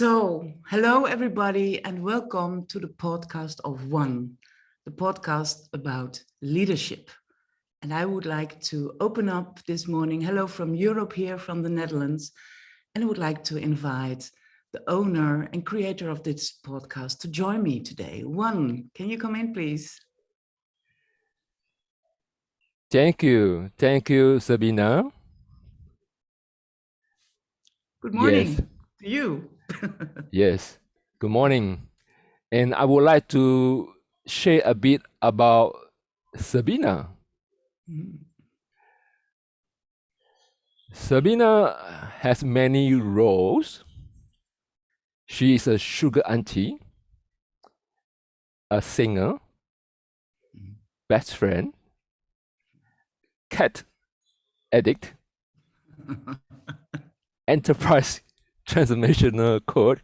Hello everybody, and welcome to the podcast of One, the podcast about leadership. And I would like to open up this morning. Hello from Europe here, from the Netherlands. And I would like to invite the owner and creator of this podcast to join me today. One, can you come in, please? Thank you, Sabina. Good Yes, morning to you. yes. Good morning. And I would like to share a bit about Sabina. Sabina has many roles. She is a sugar auntie, a singer, best friend, cat addict, enterprise transformational coach,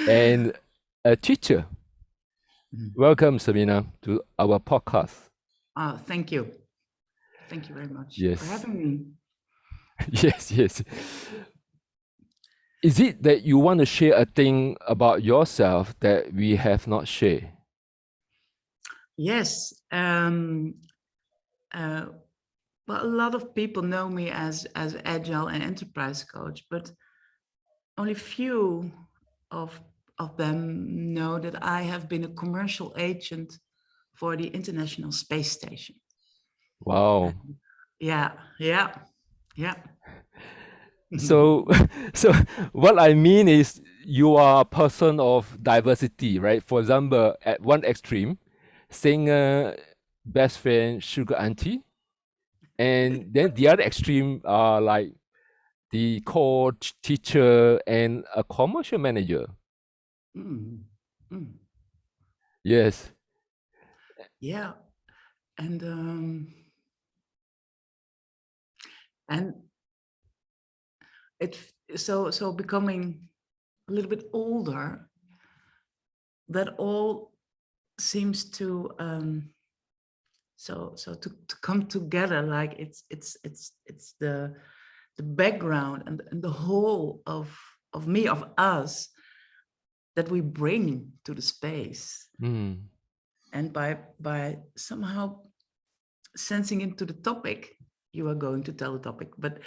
and a teacher. Welcome, Sabina, to our podcast. Thank you. Thank you very much for Yes. having me. Yes. Is it that you want to share a thing about yourself that we have not shared? Yes. Well, a lot of people know me as agile and enterprise coach, but only few of them know that I have been a commercial agent for the International Space Station. Wow. Yeah. So what I mean is you are a person of diversity, right? For example, at one extreme, singer, best friend, sugar auntie, and then the other extreme are like the coach, teacher, and a commercial manager. Mm. Mm. Yes. Yeah, and it so becoming a little bit older, that all seems to to come together, like it's the background and the whole of me, of us, that we bring to the space. And by somehow sensing into the topic, you are going to tell the topic, but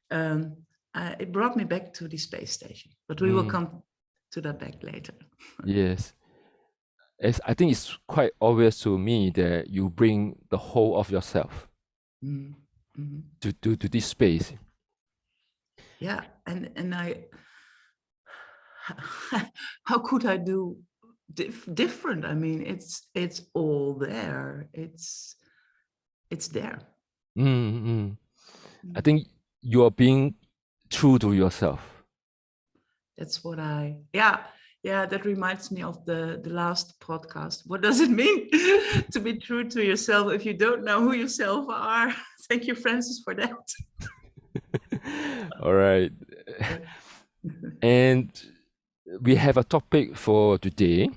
it brought me back to the space station, but we will come to that back later. Yes. I think it's quite obvious to me that you bring the whole of yourself to this space. Yeah, and I how could I do different? I mean, it's all there. It's there. I think you are being true to yourself. That's what yeah, that reminds me of the last podcast. What does it mean to be true to yourself if you don't know who yourself are? Thank you, Francis, for that. All right. And we have a topic for today.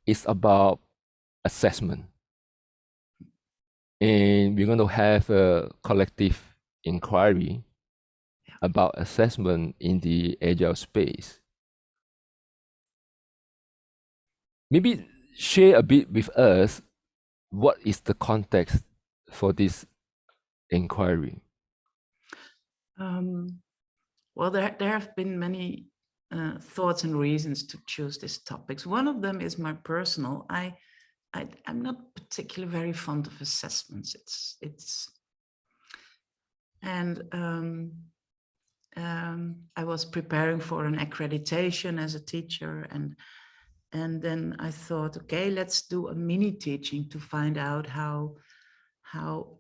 It's about assessment. And we're going to have a collective inquiry about assessment in the agile space. Maybe share a bit with us what is the context for this inquiry. Well, there have been many thoughts and reasons to choose these topics. One of them is my personal. I'm not particularly very fond of assessments. I was preparing for an accreditation as a teacher, and then I thought, okay, let's do a mini teaching to find out how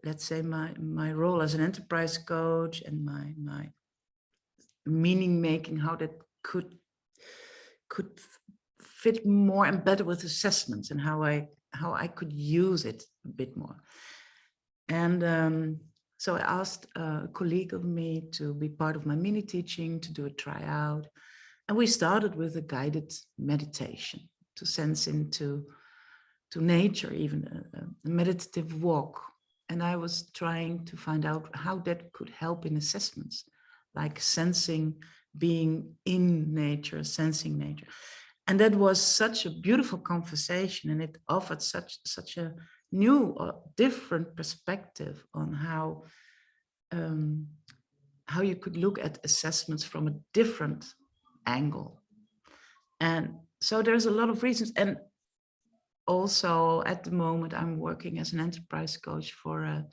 let's say my role as an enterprise coach and my meaning making, how that could fit more and better with assessments, and how I could use it a bit more. And so I asked a colleague of me to be part of my mini teaching, to do a tryout. And we started with a guided meditation to sense into nature, even a meditative walk. And I was trying to find out how that could help in assessments, like sensing being in nature, sensing nature. And that was such a beautiful conversation, and it offered such a new or different perspective on how you could look at assessments from a different angle. And so there's a lot of reasons. And also at the moment, I'm working as an enterprise coach for a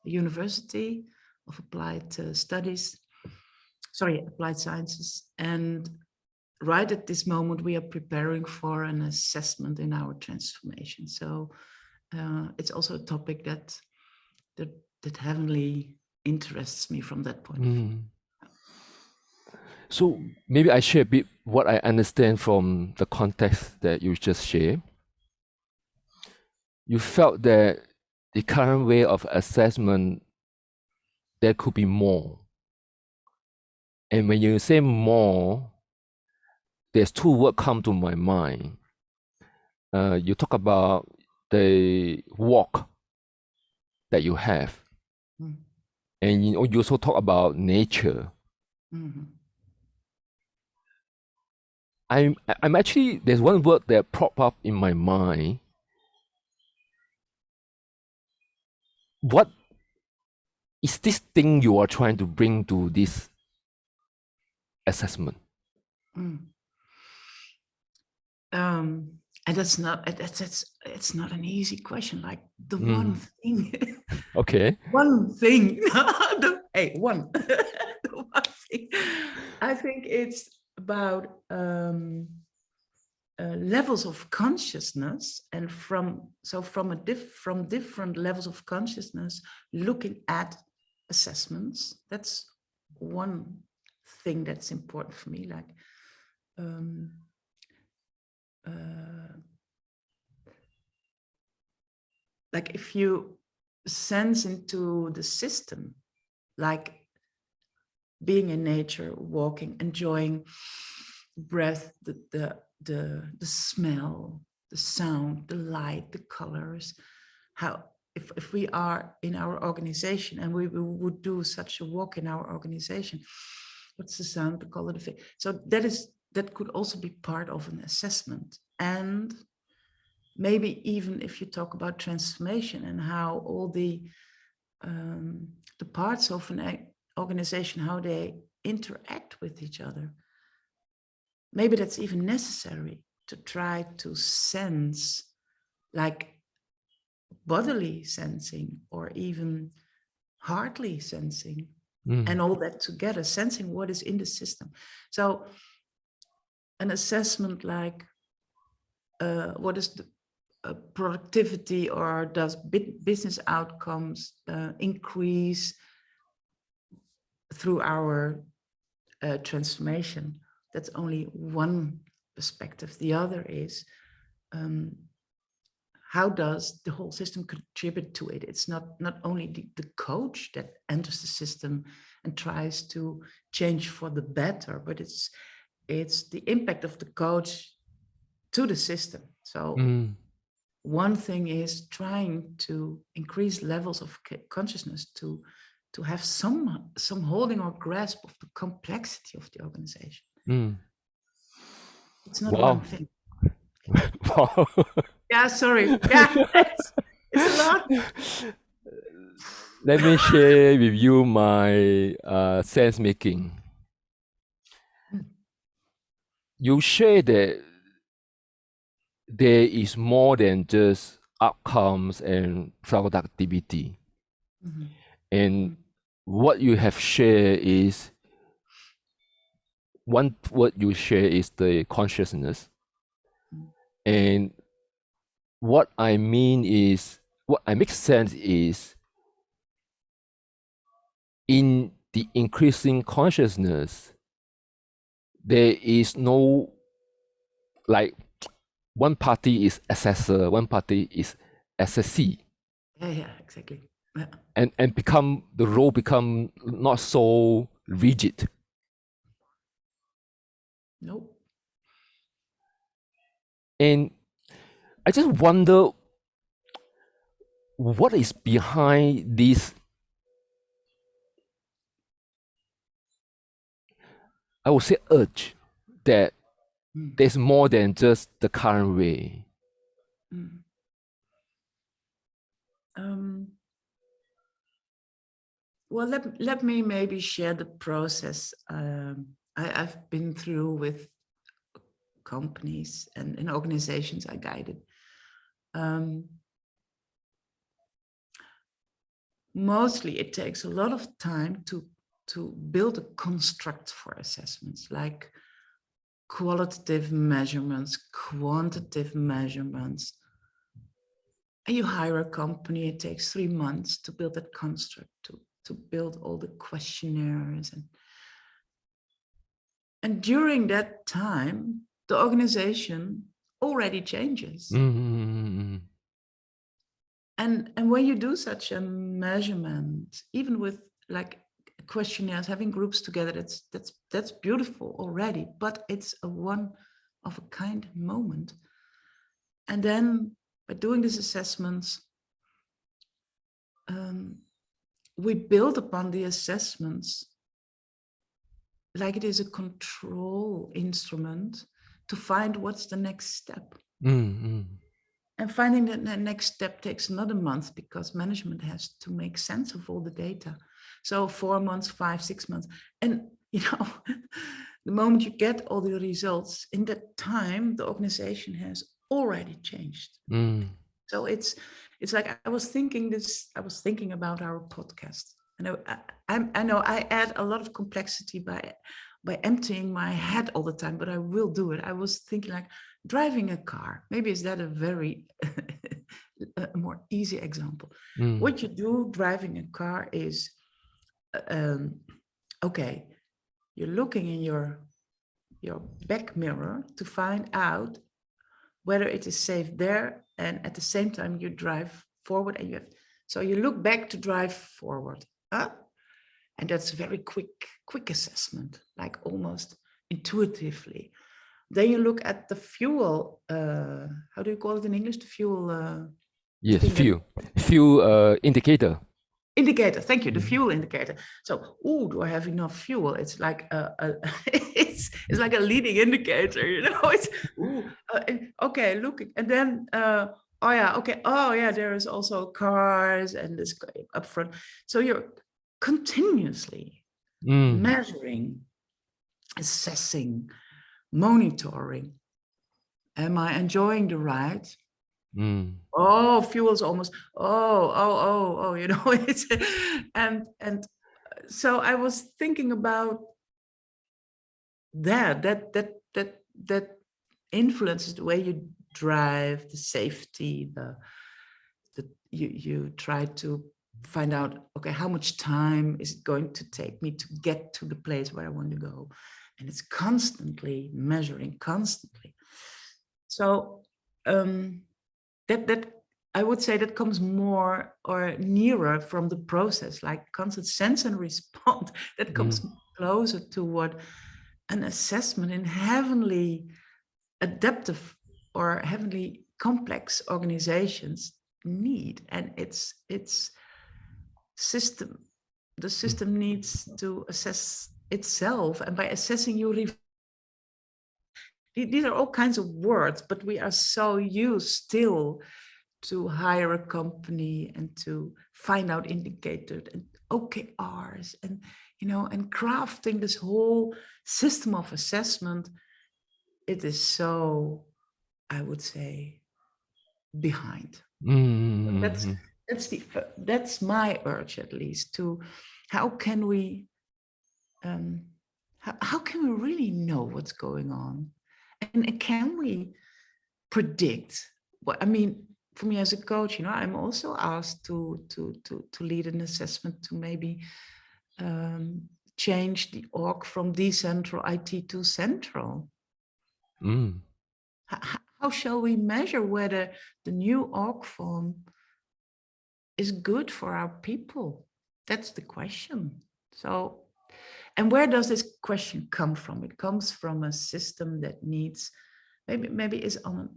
university of applied studies, applied sciences. And right at this moment, we are preparing for an assessment in our transformation. So it's also a topic that heavily interests me from that point of view. So maybe I share a bit what I understand from the context that you just shared. You felt that the current way of assessment, there could be more. And when you say more, there's two words come to my mind. You talk about the walk that you have. And you also talk about nature. I'm actually, there's one word that popped up in my mind. What is this thing you are trying to bring to this assessment? And it's not an easy question. Like the one thing. Okay. One thing. Hey, one. The one thing. I think it's about levels of consciousness, and from different levels of consciousness, looking at assessments. That's one thing that's important for me. Like if you sense into the system, like being in nature, walking, enjoying breath, the smell, the sound, the light, the colors. How if we are in our organization and we would do such a walk in our organization, what's the sound, the color, the feel? So that could also be part of an assessment. And maybe even if you talk about transformation and how all the parts of an organization, how they interact with each other, maybe that's even necessary to try to sense, like bodily sensing or even heartly sensing, and all that together, sensing what is in the system. So an assessment like what is the productivity, or does business outcomes increase through our transformation? That's only one perspective. The other is how does the whole system contribute to it? It's not only the coach that enters the system and tries to change for the better, but it's the impact of the coach to the system. So one thing is trying to increase levels of consciousness to have some holding or grasp of the complexity of the organization. It's not one thing. Wow. Yeah, sorry. Yeah, it's a lot. Let me share with you my sense making. You share that there is more than just outcomes and productivity. And what you have shared is, one word you share is the consciousness. And what I mean is, what I make sense is, in the increasing consciousness, there is no, like, one party is assessor, one party is assessee. Yeah, exactly. Yeah. And the role become not so rigid. Nope. And I just wonder what is behind this I would say, urge that Mm, there's more than just the current way. mm. Um, well, let me maybe share the process I've been through with companies and in organizations I guided. Mostly it takes a lot of time to build a construct for assessments, like qualitative measurements, quantitative measurements. And you hire a company, it takes 3 months to build that construct, to build all the questionnaires. And during that time, the organization already changes. Mm-hmm. And when you do such a measurement, even with like questionnaires, having groups together, that's beautiful already, but it's a one of a kind moment. And then by doing these assessments, we build upon the assessments like it is a control instrument to find what's the next step. Mm-hmm. And finding that the next step takes another month because management has to make sense of all the data. So 4 months, 5, 6 months. And, the moment you get all the results, in that time, the organization has already changed. Mm. So it's like I was thinking about our podcast. I know I add a lot of complexity by emptying my head all the time, but I will do it. I was thinking like driving a car. Maybe is that a very a more easy example. Mm. What you do driving a car is okay, you're looking in your back mirror to find out whether it is safe there, and at the same time you drive forward and so you look back to drive forward. Huh? And that's a very quick assessment, like almost intuitively. Then you look at the fuel, how do you call it in English? The fuel Yes, thing that fuel indicator. indicator. Thank you, the Mhm. fuel indicator. So, do I have enough fuel? It's like it's like a leading indicator, It's okay, looking, and then oh yeah, okay, oh yeah, there is also cars and this up front. So you're continuously Mm. measuring, assessing, monitoring. Am I enjoying the ride? Mm. Oh, fuel's almost. It's and so I was thinking about that influences the way you drive, the safety, the you try to find out, okay, how much time is it going to take me to get to the place where I want to go, and it's constantly measuring, constantly. So that I would say that comes more or nearer from the process, like constant sense and respond. That Mm. comes closer to what an assessment in heavenly adaptive or heavenly complex organizations need. And it's system. The Mm. system needs to assess itself, and by assessing you these are all kinds of words, but we are so used still to hire a company and to find out indicators and OKRs and and crafting this whole system of assessment. It is so, I would say, behind. But Mm. that's my urge, at least, to how can we how can we really know what's going on, and can we predict what I mean. For me as a coach, I'm also asked to lead an assessment to maybe change the org from decentral IT to central. Mm. How shall we measure whether the new org form is good for our people? That's the question. So, and where does this question come from? It comes from a system that needs, maybe is on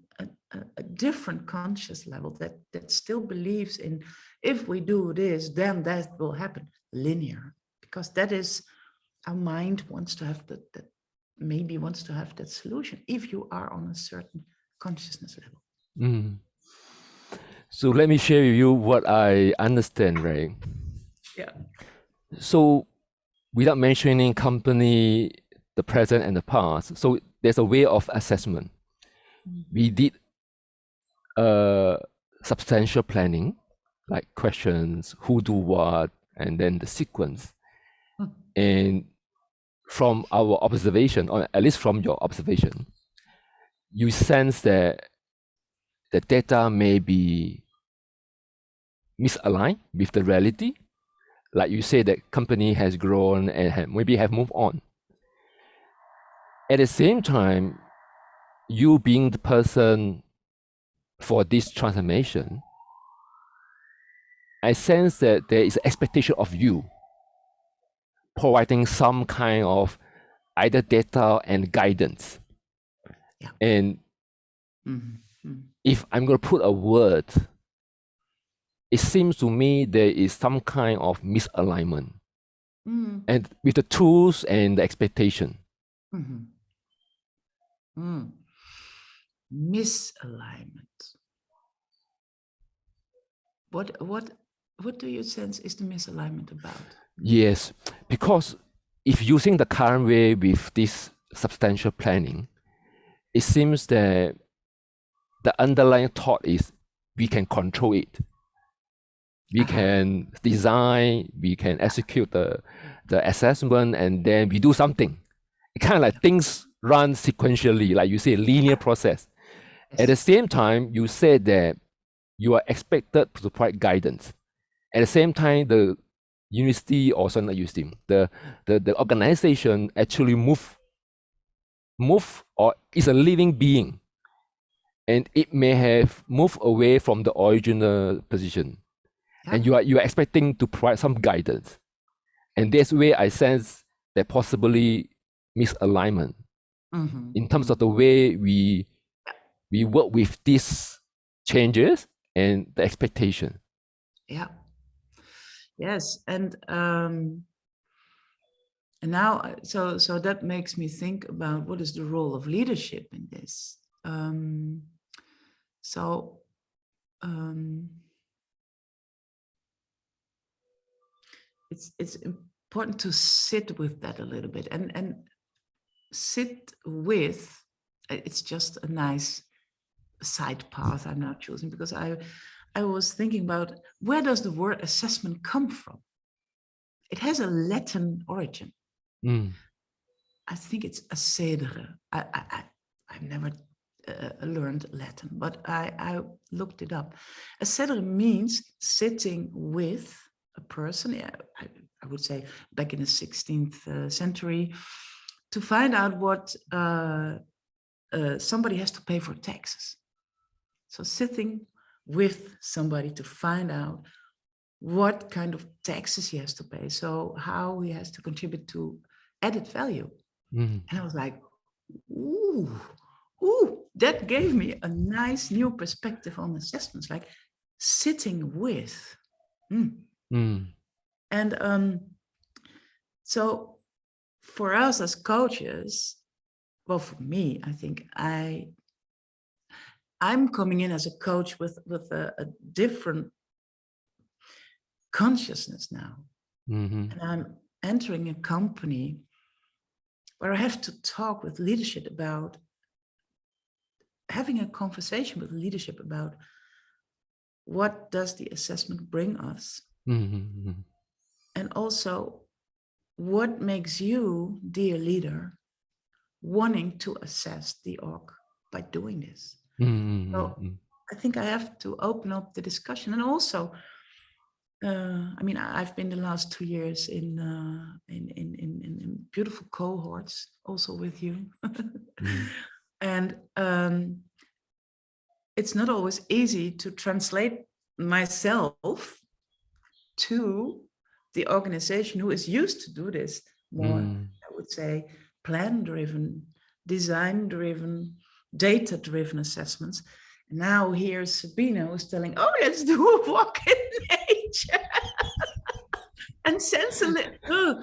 a different conscious level, that still believes in, if we do this, then that will happen, linear, because that is, our mind wants to have maybe wants to have that solution if you are on a certain consciousness level. Mm. So let me share with you what I understand, right? Yeah. So without mentioning company, the present and the past, so there's a way of assessment. We did substantial planning, like questions, who do what, and then the sequence. And from our observation, or at least from your observation, you sense that the data may be misaligned with the reality. Like you say, that company has grown and maybe have moved on. At the same time, you being the person for this transformation, I sense that there is an expectation of you providing some kind of either data and guidance. Yeah. And if I'm going to put a word, it seems to me there is some kind of misalignment. And with the tools and the expectation. Misalignment. What do you sense is the misalignment about? Yes, because if using the current way with this substantial planning, it seems that the underlying thought is we can control it. We can design, we can execute the assessment, and then we do something. It kind of like things run sequentially, like you say, linear process. Yes. At the same time, you said that you are expected to provide guidance. At the same time, the university, or sorry, not university, the organization actually move, or is a living being, and it may have moved away from the original position, and you are expecting to provide some guidance, and that's where I sense that possibly misalignment in terms of the way we work with these changes and the expectation. Yeah. Yes, and now, so that makes me think about what is the role of leadership in this. It's important to sit with that a little bit, and sit with. It's just a nice side path I'm now choosing, because I was thinking about, where does the word assessment come from? It has a Latin origin. I think it's accedere. I've never learned Latin, but I looked it up. Accedere means sitting with a person. Yeah, I would say back in the 16th century, to find out what somebody has to pay for taxes. So sitting with somebody to find out what kind of taxes he has to pay, so how he has to contribute to added value. And I was like, ooh, that gave me a nice new perspective on assessments, like sitting with. And so for us as coaches, well, for me, I think I'm coming in as a coach with a different consciousness now. And I'm entering a company where I have to talk with leadership about having a conversation with leadership about what does the assessment bring us, and also what makes you, dear leader, wanting to assess the org by doing this. So I think I have to open up the discussion. And also, I mean, I've been the last 2 years in beautiful cohorts, also with you. And it's not always easy to translate myself to the organization who is used to do this more, I would say, plan-driven, design-driven, data-driven assessments. And now here's Sabina who's telling, oh, let's do a walk in nature. And sense a little.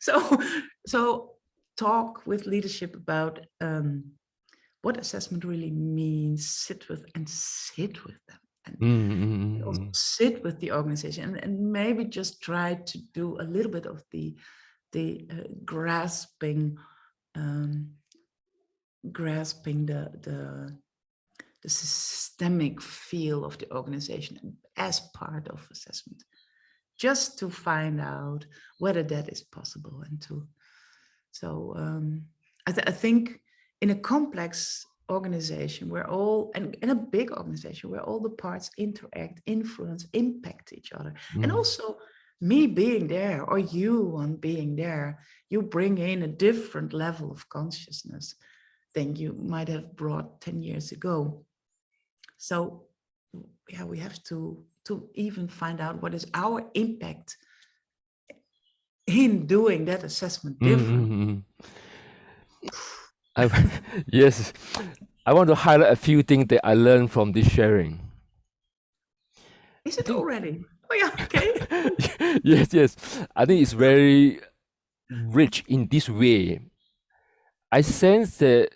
So talk with leadership about what assessment really means, sit with them, and also sit with the organization, and maybe just try to do a little bit of the grasping the systemic feel of the organization as part of assessment, just to find out whether that is possible. And to so I think in a complex organization where all, and in a big organization where all the parts interact, influence, impact each other, and also me being there or you on being there, you bring in a different level of consciousness than you might have brought 10 years ago. So yeah, we have to even find out what is our impact in doing that assessment different. Yes, I want to highlight a few things that I learned from this sharing. Is it already? Oh yeah, okay. Yes. I think it's very rich in this way. I sense that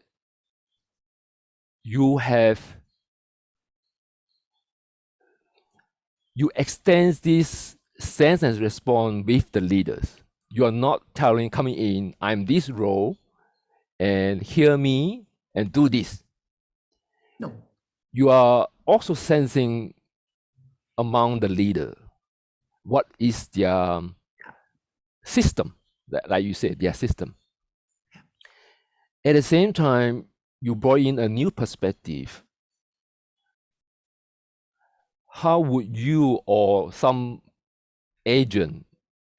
you extend this sense and response with the leaders. You are not coming in, I'm this role, and hear me and do this. No. You are also sensing among the leader what is their system, like you said, their system. At the same time, you brought in a new perspective. How would you or some agent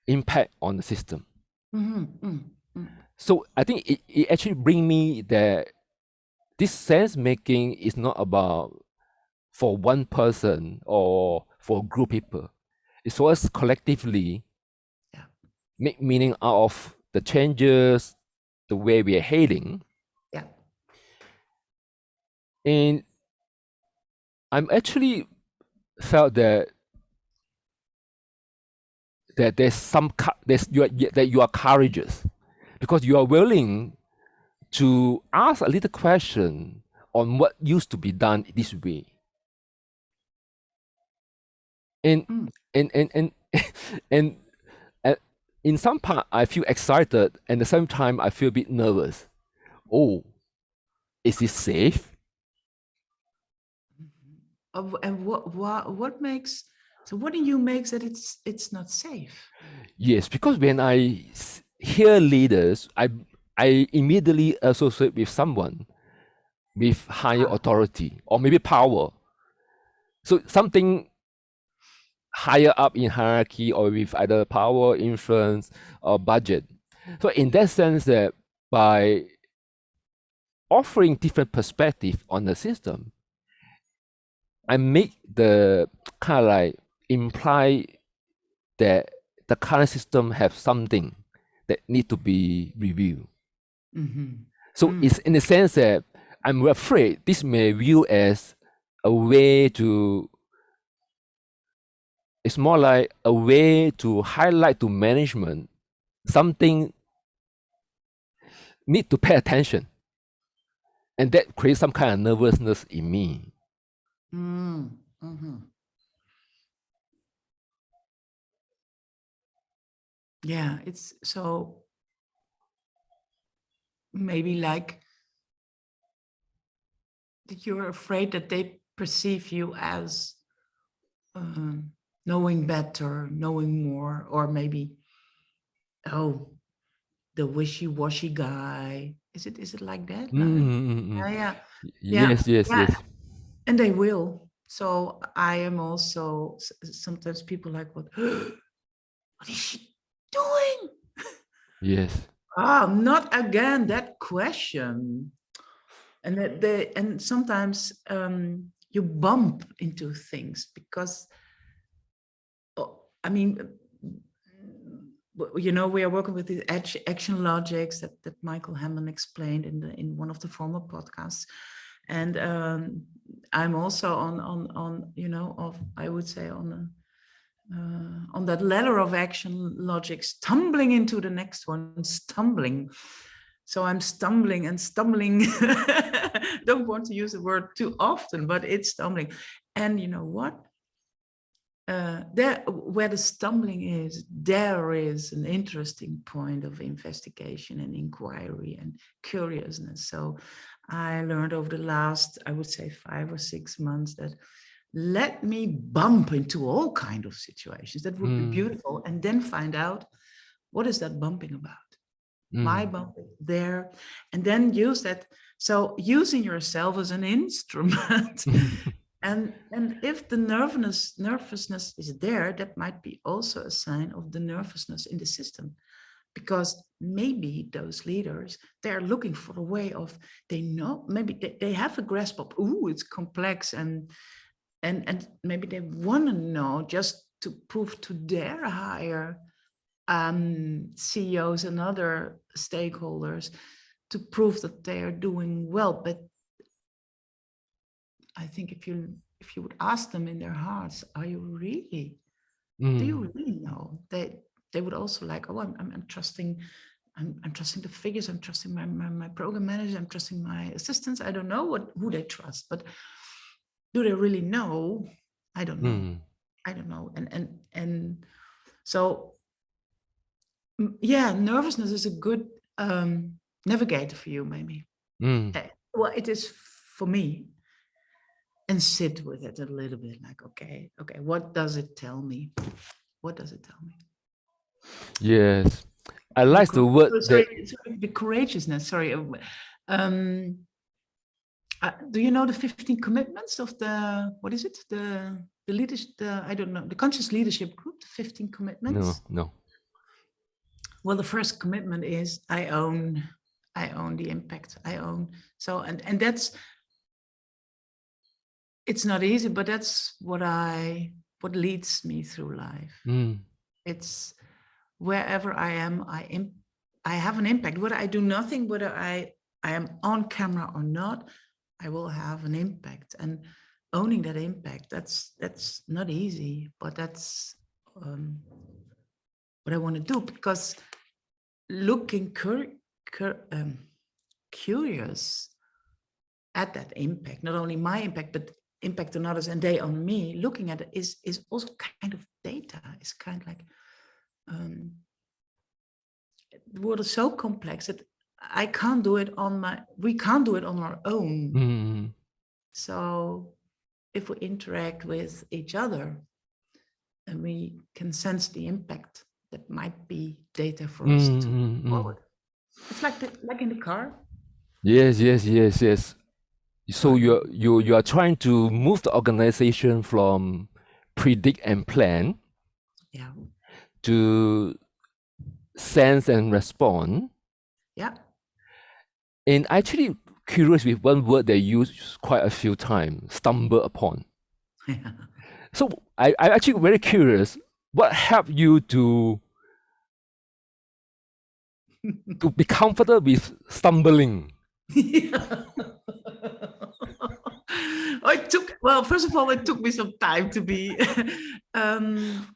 impact on the system? So I think it actually brings me that this sense making is not about for one person or for a group of people. It's for us collectively make meaning out of the changes, the way we are heading. Yeah. And I'm actually felt that you are courageous because you are willing to ask a little question on what used to be done this way. And and in some part I feel excited, and at the same time I feel a bit nervous. Oh, is this safe? And what makes, so what do you make that it's not safe? Yes, because when I hear leaders, I immediately associate with someone with higher authority or maybe power. So something higher up in hierarchy or with either power, influence, or budget. So in that sense, that by offering different perspective on the system, I make the kind of like imply that the current system have something that need to be reviewed. So it's in the sense that I'm afraid this may view as a way to, it's more like a way to highlight to management something need to pay attention. And that creates some kind of nervousness in me. Yeah, it's so maybe like that you're afraid that they perceive you as knowing better, knowing more, or maybe, oh, the wishy-washy guy. Is it like that? Yeah. Yes. And they will. So I am also sometimes people like, what is she doing? Yes. Not again that question. And sometimes you bump into things because, I mean, you know, we are working with these action logics that Michael Hammond explained in one of the former podcasts. And I'm also on you know, I would say on that ladder of action logic, stumbling into the next one, stumbling. So I'm stumbling and stumbling. Don't want to use the word too often, but it's stumbling. And you know what? There, where the stumbling is, there is an interesting point of investigation and inquiry and curiousness. So I learned over the last, I would say 5 or 6 months, that let me bump into all kinds of situations. That would be beautiful. And then find out, what is that bumping about? My bumping there, and then use that. So using yourself as an instrument. And if the nervousness is there, that might be also a sign of the nervousness in the system, because maybe those leaders, they're looking for a way of, they know, maybe they have a grasp of, ooh, it's complex, and maybe they want to know just to prove to their higher CEOs and other stakeholders, to prove that they are doing well. But I think if you would ask them in their hearts, are you really? Do you really know? They would also like, oh, I'm trusting. I'm trusting the figures. I'm trusting my program manager. I'm trusting my assistants. I don't know who they trust, but do they really know? I don't know. I don't know. And so, yeah, nervousness is a good navigator for you, maybe. Well, it is for me. And sit with it a little bit, like, okay, what does it tell me? What does it tell me? Yes, I like the word sorry, the courageousness. Sorry. Do you know the 15 commitments of the, what is it? The leadership, I don't know, the conscious leadership group, the 15 commitments? No. Well, the first commitment is I own the impact. I own. So, and that's, it's not easy, but that's what leads me through life. It's wherever I am, I have an impact. Whether I do nothing, whether I am on camera or not, I will have an impact. And owning that impact, that's not easy, but that's what I want to do, because looking curious at that impact, not only my impact, but impact on others and they on me, looking at it is also kind of data. It's kind of like, the world is so complex that we can't do it on our own. So if we interact with each other, and we can sense the impact, that might be data for us to move forward. It's like in the car. Yes. So you are trying to move the organization from predict and plan, Yeah. to sense and respond. Yeah. And actually curious with one word they use quite a few times, stumble upon. So I actually very curious, what helped you to be comfortable with stumbling? Well, first of all, it took me some time to be, and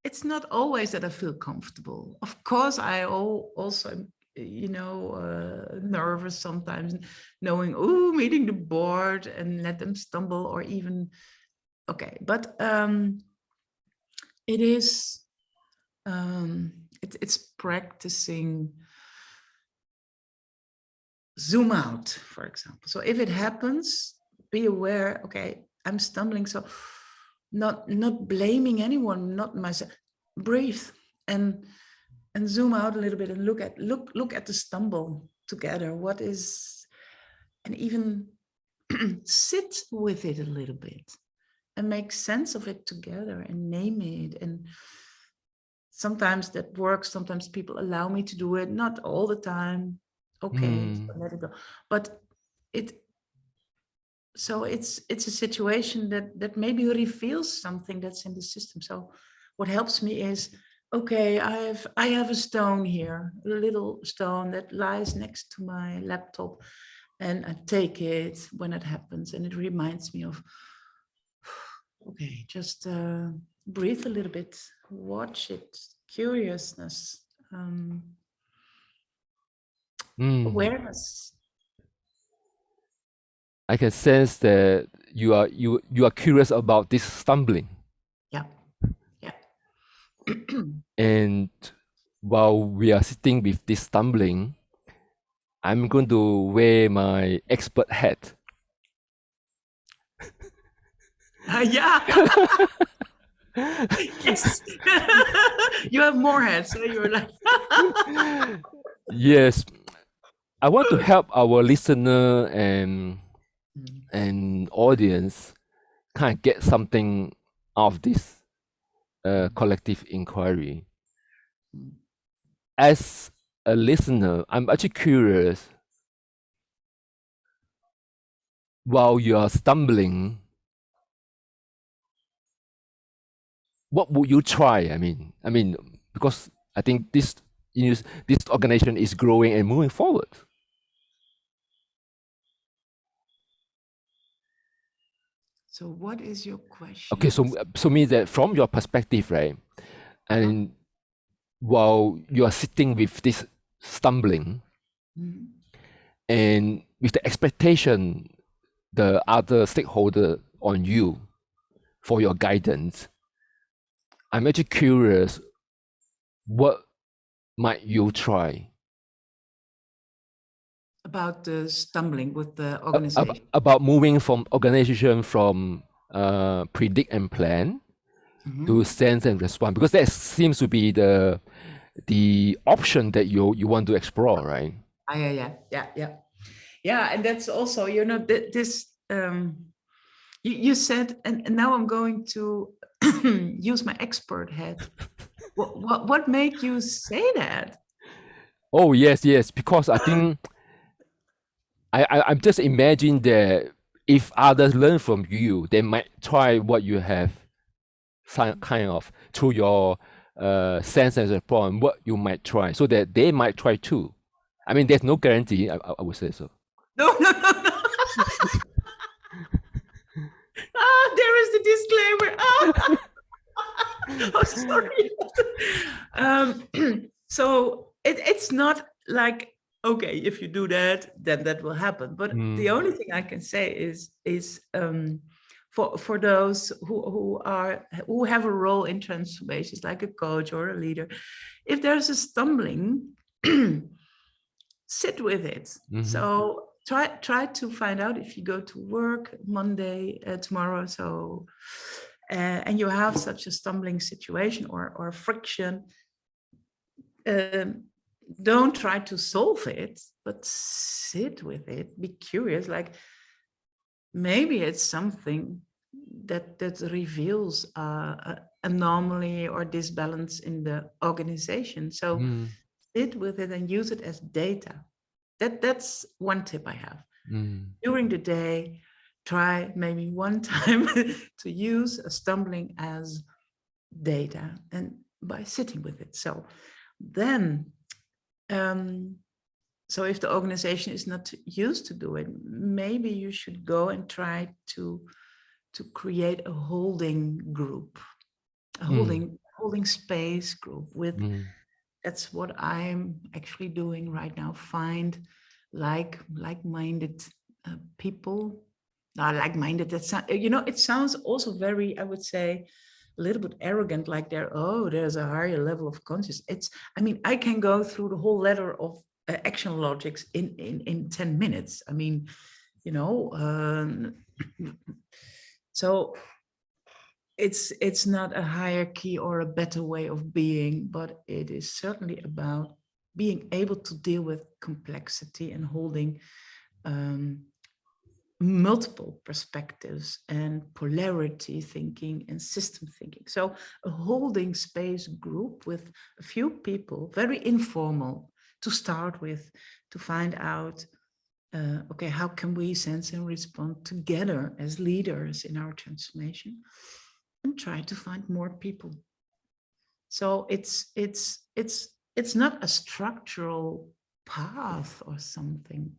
it's not always that I feel comfortable. Of course, I also, nervous sometimes, knowing, meeting the board and let them stumble, or even, okay. But it is, it's practicing zoom out, for example. So if it happens, be aware, okay, I'm stumbling. So not blaming anyone, not myself. Breathe and zoom out a little bit and look at the stumble together. What is, and even sit with it a little bit and make sense of it together and name it. And sometimes that works. Sometimes people allow me to do it, not all the time. Okay, so let it go. But so it's a situation that maybe reveals something that's in the system. So what helps me is, okay, I have a stone here, a little stone that lies next to my laptop, and I take it when it happens, and it reminds me of, okay, just breathe a little bit, watch it, curiousness. Awareness. I can sense that you are curious about this stumbling. Yeah. Yeah. And while we are sitting with this stumbling, I'm going to wear my expert hat. Yeah. Yes. You have more heads. So you're like. Yes, I want to help our listener and audience kind of get something out of this collective inquiry. As a listener, I'm actually curious, while you are stumbling, what would you try? I mean, because I think this organization is growing and moving forward. So what is your Okay, question? so means that from your perspective, right? And while you are sitting with this stumbling, and with the expectation the other stakeholder on you for your guidance, I'm actually curious, what might you try About the stumbling with the organization. about moving from organization from predict and plan to sense and respond, because that seems to be the option that you want to explore, right? Yeah, and that's also, this you said, and now I'm going to use my expert head. What made you say that? Oh yes, because I think I'm just imagining that if others learn from you, they might try what you have kind of through your sense and respond, what you might try, so that they might try too. I mean, there's no guarantee. I would say so. No. There is the disclaimer. Oh, sorry. So it's not like, okay, if you do that, then that will happen. But the only thing I can say is for those who have a role in transformations, like a coach or a leader, if there's a stumbling, sit with it. So try to find out, if you go to work Monday, tomorrow, so and you have such a stumbling situation or friction, don't try to solve it, but sit with it. Be curious, like maybe it's something that reveals anomaly or disbalance in the organization. So sit with it and use it as data. That's one tip I have. During the day, try maybe one time to use a stumbling as data, and by sitting with it. So then, so if the organization is not used to do it, maybe you should go and try to create a holding group, a holding space group with. That's what I'm actually doing right now. Find like-minded people. Like-minded. That's, it sounds also very, I would say, a little bit arrogant, like there's a higher level of consciousness. I can go through the whole ladder of action logics in 10 minutes. So it's not a hierarchy or a better way of being, but it is certainly about being able to deal with complexity and holding multiple perspectives and polarity thinking and system thinking. So a holding space group with a few people, very informal to start with, to find out, okay, how can we sense and respond together as leaders in our transformation, and try to find more people. So it's not a structural path or something.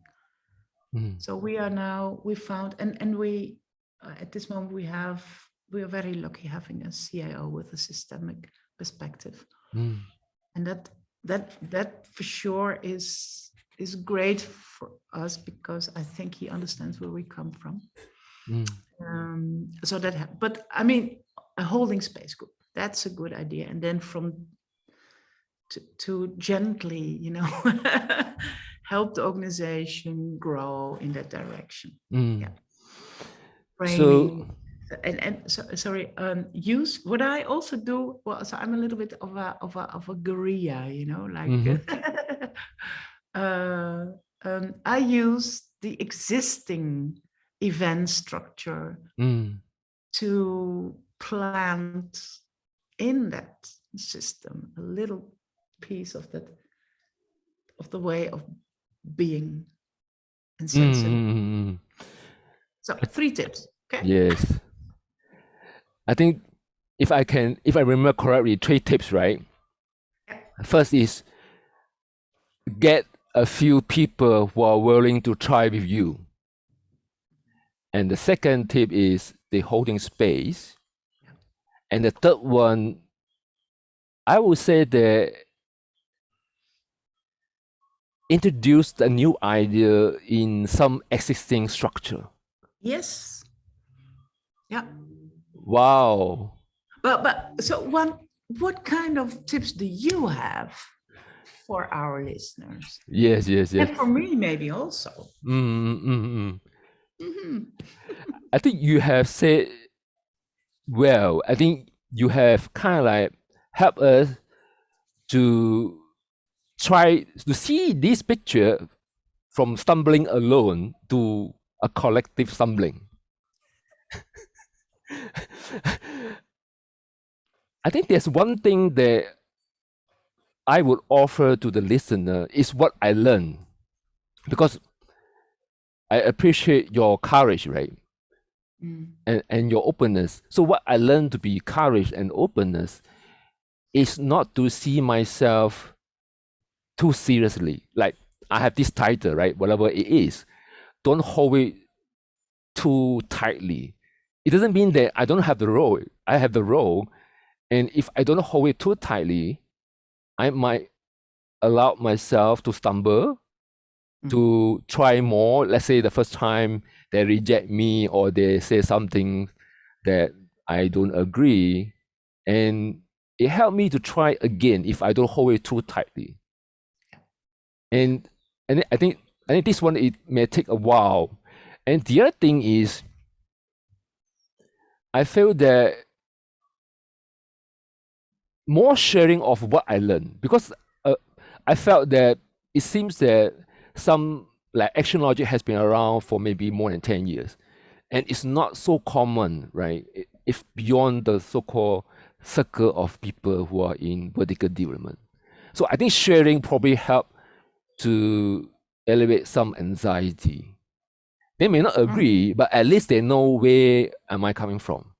So we found, and we at this moment we are very lucky having a CIO with a systemic perspective, and that for sure is is great for us because I think he understands where we come from. So that, but I mean, a holding space group, that's a good idea. And then from to gently, you know, help the organization grow in that direction. Yeah. Framing. So sorry, use what I also do. Well, so I'm a little bit of a guerrilla, you know, like I use the existing event structure to plant in that system a little piece of that, of the way of being and sensing. So 3 tips. Okay. Yes. I think if I remember correctly, 3 tips, right? Yeah. First is get a few people who are willing to try with you. And the second tip is the holding space. Yeah. And the third one, I would say that introduce a new idea in some existing structure. Yes. Yeah. Wow. But so what kind of tips do you have for our listeners? Yes. And for me, maybe also. I think you have said well. I think you have kind of like helped us to try to see this picture from stumbling alone to a collective stumbling. I think there's one thing that I would offer to the listener is what I learned, because I appreciate your courage, right? And your openness. So what I learned to be courage and openness is not to see myself too seriously. Like, I have this title, right? Whatever it is, don't hold it too tightly. It doesn't mean that I don't have the role. I have the role. And if I don't hold it too tightly, I might allow myself to stumble, to try more. Let's say the first time they reject me or they say something that I don't agree. And it helped me to try again if I don't hold it too tightly. And I think this one, it may take a while. And the other thing is, I feel that more sharing of what I learned, because I felt that it seems that some like action logic has been around for maybe more than 10 years, and it's not so common, right? If beyond the so-called circle of people who are in vertical development. So I think sharing probably help to elevate some anxiety. They may not agree, but at least they know where am I coming from.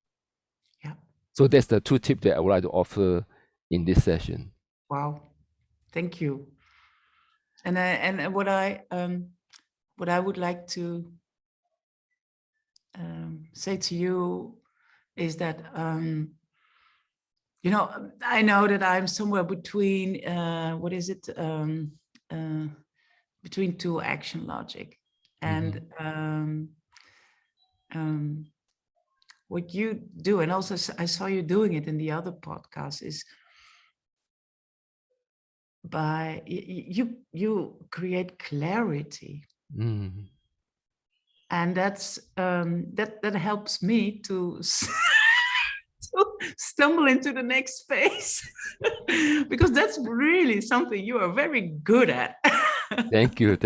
Yeah. So that's the 2 tips that I would like to offer in this session. Wow, thank you. And what I would like to say to you is that you know, I know that I'm somewhere between what is it, between 2 action logic, and what you do, and also I saw you doing it in the other podcast, is by you create clarity, and that's that helps me to to stumble into the next phase because that's really something you are very good at. Thank you.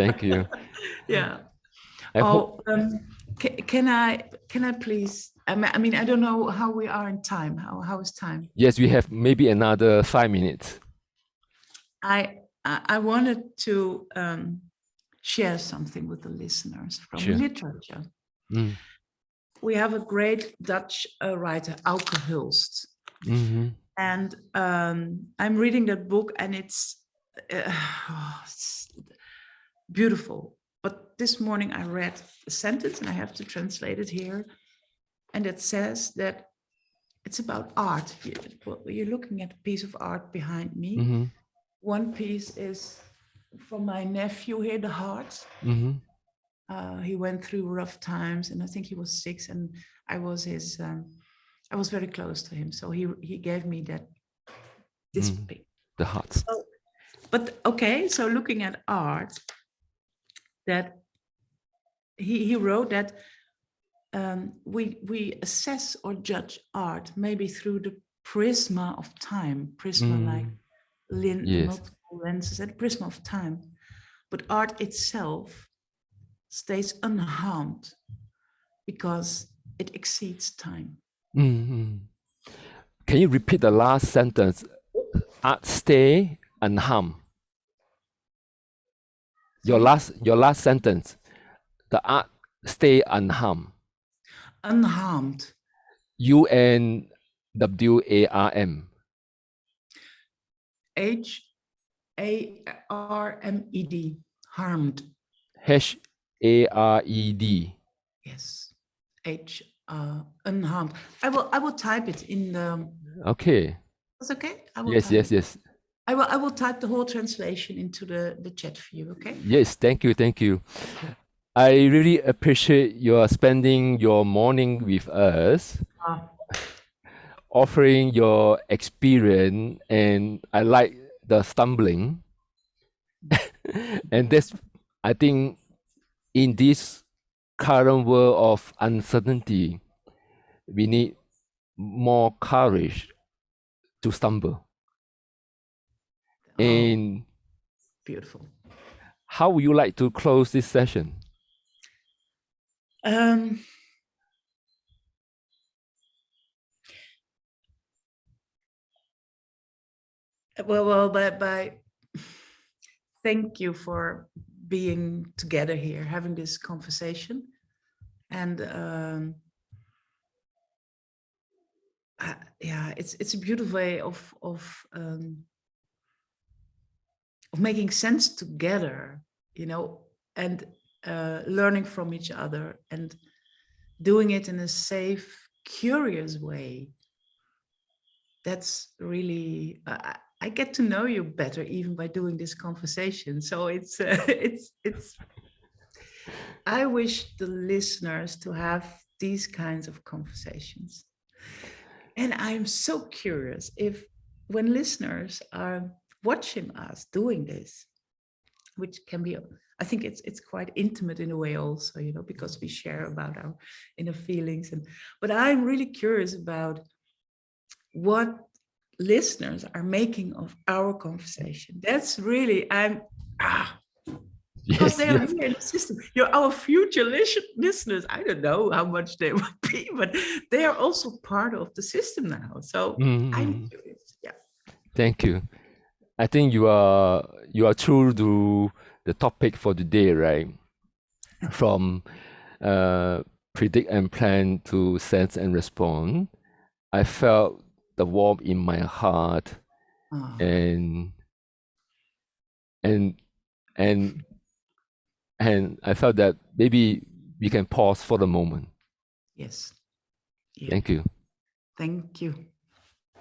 Yeah. I Can I please? I mean, I don't know how we are in time. How is time? Yes, we have maybe another 5 minutes. I wanted to share something with the listeners from literature. We have a great Dutch writer, Auke Hulst. And I'm reading that book, and it's beautiful. But this morning I read a sentence, and I have to translate it here. And it says that it's about art. You're looking at a piece of art behind me. One piece is from my nephew here, the heart. Mm-hmm. He went through rough times, and I think he was 6, and I was his. I was very close to him, so he gave me this pic. The heart. So, but okay, so looking at art, that he wrote that we assess or judge art maybe through the prisma of time, like Yes. multiple lenses, and prisma of time. But art itself stays unharmed because it exceeds time. Mm-hmm. Can you repeat the last sentence? Art stay unharmed. Your last sentence. The art stay unharmed. Unharmed. UNWARM. HARMED. Harmed. HARED. Yes. Unharmed. I will type it in the. Okay. That's okay. I will Yes, type yes, it. yes. I will type the whole translation into the chat for you. Okay. Yes, thank you, thank you. I really appreciate your spending your morning with us, offering your experience, and I like the stumbling. And that's, I think, in this current world of uncertainty, we need more courage to stumble. Oh, And beautiful. how would you like to close this session? Well, by thank you for being together here, having this conversation, and yeah, it's a beautiful way of making sense together, you know, and learning from each other and doing it in a safe, curious way. That's really, I get to know you better even by doing this conversation. So it's I wish the listeners to have these kinds of conversations. And I'm so curious if when listeners are watching us doing this, which can be, I think it's quite intimate in a way also, you know, because we share about our inner feelings. But I'm really curious about what listeners are making of our conversation. That's really, because Yes, they are yes. here in the system. You're our future listeners. I don't know how much they would be, but they are also part of the system now. So I'm curious. Yeah. Thank you. I think you are true to the topic for today, right? From predict and plan to sense and respond. I felt the warmth in my heart, and and and and I felt that maybe we can pause for the moment. Yes. Yeah. Thank you. Thank you.